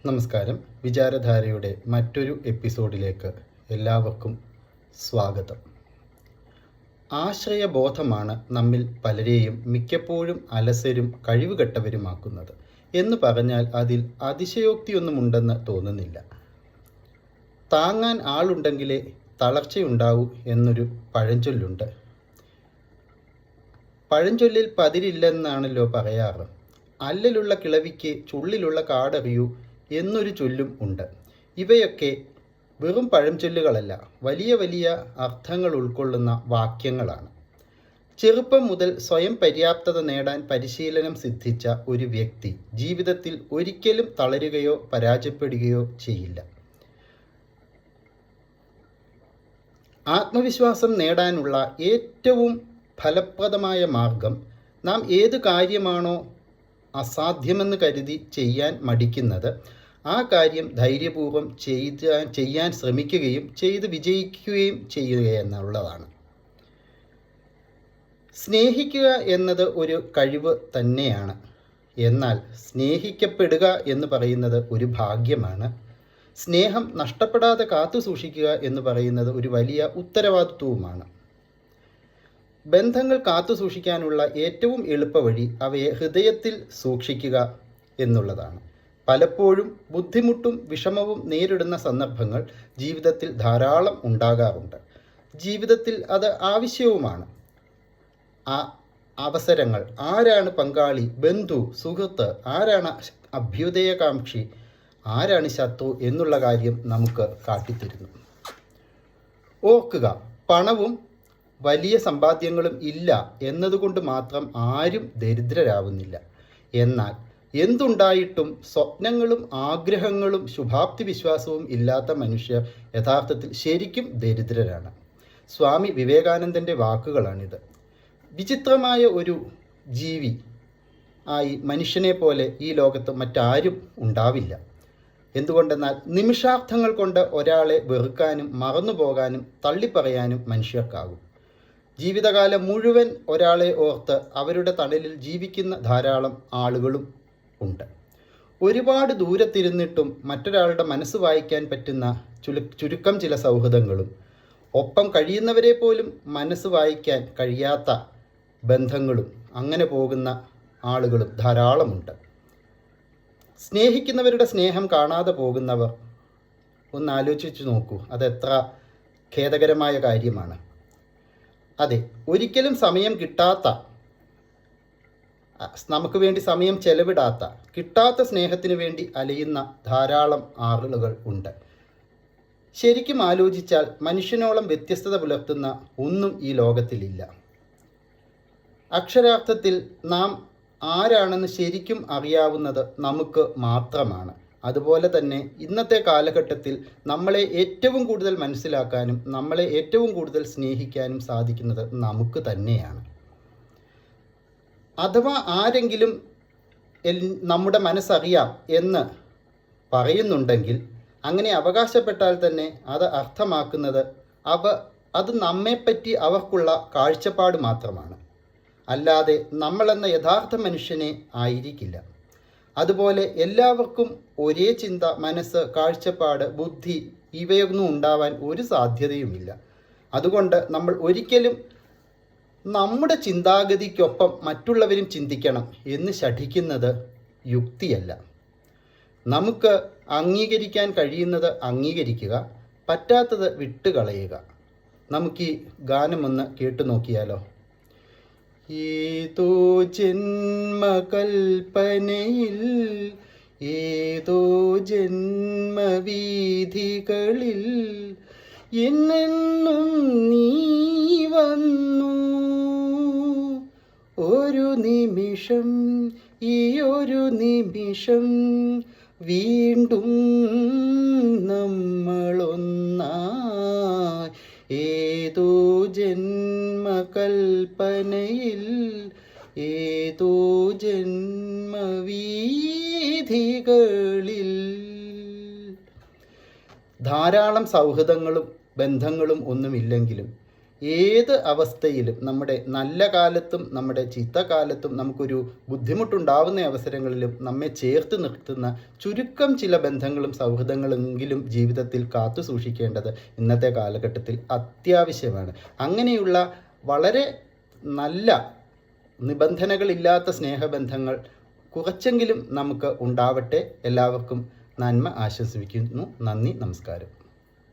നമസ്കാരം. വിചാരധാരയുടെ മറ്റൊരു എപ്പിസോഡിലേക്ക് എല്ലാവർക്കും സ്വാഗതം. ആശ്രയബോധമാണ് നമ്മിൽ പലരെയും മിക്കപ്പോഴും അലസരും കഴിവുകെട്ടവരുമാക്കുന്നത് എന്ന് പറഞ്ഞാൽ അതിൽ അതിശയോക്തിയൊന്നുമുണ്ടെന്ന് തോന്നുന്നില്ല. താങ്ങാൻ ആളുണ്ടെങ്കിലേ തളർച്ചയുണ്ടാവൂ എന്നൊരു പഴഞ്ചൊല്ലുണ്ട്. പഴഞ്ചൊല്ലിൽ പതിരില്ലെന്നാണല്ലോ പറയാറ്. അല്ലലുള്ള കിളവിക്ക് ചുള്ളിലുള്ള കാടറിയൂ എന്നൊരു ചൊല്ലും ഉണ്ട്. ഇവയൊക്കെ വെറും പഴഞ്ചൊല്ലുകളല്ല, വലിയ വലിയ അർത്ഥങ്ങൾ ഉൾക്കൊള്ളുന്ന വാക്യങ്ങളാണ്. ചെറുപ്പം മുതൽ സ്വയം പര്യാപ്തത നേടാൻ പരിശീലനം സിദ്ധിച്ച ഒരു വ്യക്തി ജീവിതത്തിൽ ഒരിക്കലും തളരുകയോ പരാജയപ്പെടുകയോ ചെയ്യില്ല. ആത്മവിശ്വാസം നേടാനുള്ള ഏറ്റവും ഫലപ്രദമായ മാർഗം നാം ഏത് കാര്യമാണോ അസാധ്യമെന്ന് കരുതി ചെയ്യാൻ മടിക്കുന്നത് ആ കാര്യം ധൈര്യപൂർവ്വം ചെയ്യാൻ ശ്രമിക്കുകയും ചെയ്ത് വിജയിക്കുകയും ചെയ്യുക എന്നുള്ളതാണ്. സ്നേഹിക്കുക എന്നത് ഒരു കഴിവ് തന്നെയാണ്. എന്നാൽ സ്നേഹിക്കപ്പെടുക എന്ന് പറയുന്നത് ഒരു ഭാഗ്യമാണ്. സ്നേഹം നഷ്ടപ്പെടാതെ കാത്തു സൂക്ഷിക്കുക എന്ന് പറയുന്നത് ഒരു വലിയ ഉത്തരവാദിത്വവുമാണ്. ബന്ധങ്ങൾ കാത്തു സൂക്ഷിക്കാനുള്ള ഏറ്റവും എളുപ്പവഴി അവയെ ഹൃദയത്തിൽ സൂക്ഷിക്കുക എന്നുള്ളതാണ്. പലപ്പോഴും ബുദ്ധിമുട്ടും വിഷമവും നേരിടുന്ന സന്ദർഭങ്ങൾ ജീവിതത്തിൽ ധാരാളം ഉണ്ടാകാറുണ്ട്. ജീവിതത്തിൽ അത് ആവശ്യവുമാണ്. ആ അവസരങ്ങൾ ആരാണ് പങ്കാളി, ബന്ധു, സുഹൃത്ത്, ആരാണ് അഭ്യുദയകാംക്ഷി, ആരാണ് ശത്രു എന്നുള്ള കാര്യം നമുക്ക് കാട്ടിത്തരുന്നു. ഓർക്കുക, പണവും വലിയ സമ്പാദ്യങ്ങളും ഇല്ല എന്നതുകൊണ്ട് മാത്രം ആരും ദരിദ്രരാവുന്നില്ല. എന്നാൽ എന്തുണ്ടായിട്ടും സ്വപ്നങ്ങളും ആഗ്രഹങ്ങളും ശുഭാപ്തി വിശ്വാസവും ഇല്ലാത്ത മനുഷ്യർ യഥാർത്ഥത്തിൽ ശരിക്കും ദരിദ്രരാണ്. സ്വാമി വിവേകാനന്ദൻ്റെ വാക്കുകളാണിത്. വിചിത്രമായ ഒരു ജീവി ആയി മനുഷ്യനെ പോലെ ഈ ലോകത്ത് മറ്റാരും ഉണ്ടാവില്ല. എന്തുകൊണ്ടെന്നാൽ നിമിഷാർത്ഥങ്ങൾ കൊണ്ട് ഒരാളെ വെറുക്കാനും മറന്നുപോകാനും തള്ളിപ്പറയാനും മനുഷ്യർക്കാകും. ജീവിതകാലം മുഴുവൻ ഒരാളെ ഓർത്ത് അവരുടെ തണലിൽ ജീവിക്കുന്ന ധാരാളം ആളുകളും ഉണ്ട്. ഒരുപാട് ദൂരത്തിരുന്നിട്ടും മറ്റൊരാളുടെ മനസ്സ് വായിക്കാൻ പറ്റുന്ന ചുരുക്കം ചില സൗഹൃദങ്ങളും ഒപ്പം കഴിയുന്നവരെ പോലും മനസ്സ് വായിക്കാൻ കഴിയാത്ത ബന്ധങ്ങളും അങ്ങനെ പോകുന്ന ആളുകളും ധാരാളമുണ്ട്. സ്നേഹിക്കുന്നവരുടെ സ്നേഹം കാണാതെ പോകുന്നവർ ഒന്ന് ആലോചിച്ച് നോക്കൂ, അതെത്ര ഖേദകരമായ കാര്യമാണ്. അതെ, ഒരിക്കലും സമയം കിട്ടാത്ത, നമുക്ക് വേണ്ടി സമയം ചെലവിടാത്ത, കിട്ടാത്ത സ്നേഹത്തിന് വേണ്ടി അലയുന്ന ധാരാളം ആളുകൾ ഉണ്ട്. ശരിക്കും ആലോചിച്ചാൽ മനുഷ്യനോളം വ്യത്യസ്തത പുലർത്തുന്ന ഒന്നും ഈ ലോകത്തിലില്ല. അക്ഷരാർത്ഥത്തിൽ നാം ആരാണെന്ന് ശരിക്കും അറിയാവുന്നത് നമുക്ക് മാത്രമാണ്. അതുപോലെ തന്നെ ഇന്നത്തെ കാലഘട്ടത്തിൽ നമ്മളെ ഏറ്റവും കൂടുതൽ മനസ്സിലാക്കാനും നമ്മളെ ഏറ്റവും കൂടുതൽ സ്നേഹിക്കാനും സാധിക്കുന്നത് നമുക്ക് തന്നെയാണ്. അഥവാ ആരെങ്കിലും നമ്മുടെ മനസ്സറിയാം എന്ന് പറയുന്നുണ്ടെങ്കിൽ, അങ്ങനെ അവകാശപ്പെട്ടാൽ തന്നെ അത് അർത്ഥമാക്കുന്നത് അത് നമ്മെപ്പറ്റി അവർക്കുള്ള കാഴ്ചപ്പാട് മാത്രമാണ്, അല്ലാതെ നമ്മളെന്ന യഥാർത്ഥ മനുഷ്യനെ ആയിരിക്കില്ല. അതുപോലെ എല്ലാവർക്കും ഒരേ ചിന്ത, മനസ്സ്, കാഴ്ചപ്പാട്, ബുദ്ധി ഇവയൊന്നും ഉണ്ടാവാൻ ഒരു സാധ്യതയുമില്ല. അതുകൊണ്ട് നമ്മൾ ഒരിക്കലും നമ്മുടെ ചിന്താഗതിക്കൊപ്പം മറ്റുള്ളവരും ചിന്തിക്കണം എന്ന് ശഠിക്കുന്നത് യുക്തിയല്ല. നമുക്ക് അംഗീകരിക്കാൻ കഴിയുന്നത് അംഗീകരിക്കുക, പറ്റാത്തത് വിട്ടുകളയുക. നമുക്ക് ഈ ഗാനമൊന്ന് കേട്ടു നോക്കിയാലോ. ഏതോ ജന്മകൽപ്പനയിൽ ഏതോ ജന്മവീഥികളിൽ എന്നെന്നും നീ വന്നു. ഒരു നിമിഷം, ഈ ഒരു നിമിഷം വീണ്ടും നമ്മളൊന്നായി. ഏതോ ജന്മകൽപ്പനയിൽ ഏതോ ജന്മവീഥികളിൽ. ധാരാളം സൗഹൃദങ്ങളും ബന്ധങ്ങളും ഒന്നുമില്ലെങ്കിലും ഏത് അവസ്ഥയിലും നമ്മുടെ നല്ല കാലത്തും നമ്മുടെ ചീത്ത കാലത്തും നമുക്കൊരു ബുദ്ധിമുട്ടുണ്ടാവുന്ന അവസരങ്ങളിലും നമ്മെ ചേർത്ത് നിർത്തുന്ന ചുരുക്കം ചില ബന്ധങ്ങളും സൗഹൃദങ്ങളെങ്കിലും ജീവിതത്തിൽ കാത്തു സൂക്ഷിക്കേണ്ടത് ഇന്നത്തെ കാലഘട്ടത്തിൽ അത്യാവശ്യമാണ്. അങ്ങനെയുള്ള വളരെ നല്ല നിബന്ധനകളില്ലാത്ത സ്നേഹബന്ധങ്ങൾ കുറച്ചെങ്കിലും നമുക്ക് ഉണ്ടാവട്ടെ. എല്ലാവർക്കും നന്മ ആശംസിക്കുന്നു. നന്ദി, നമസ്കാരം.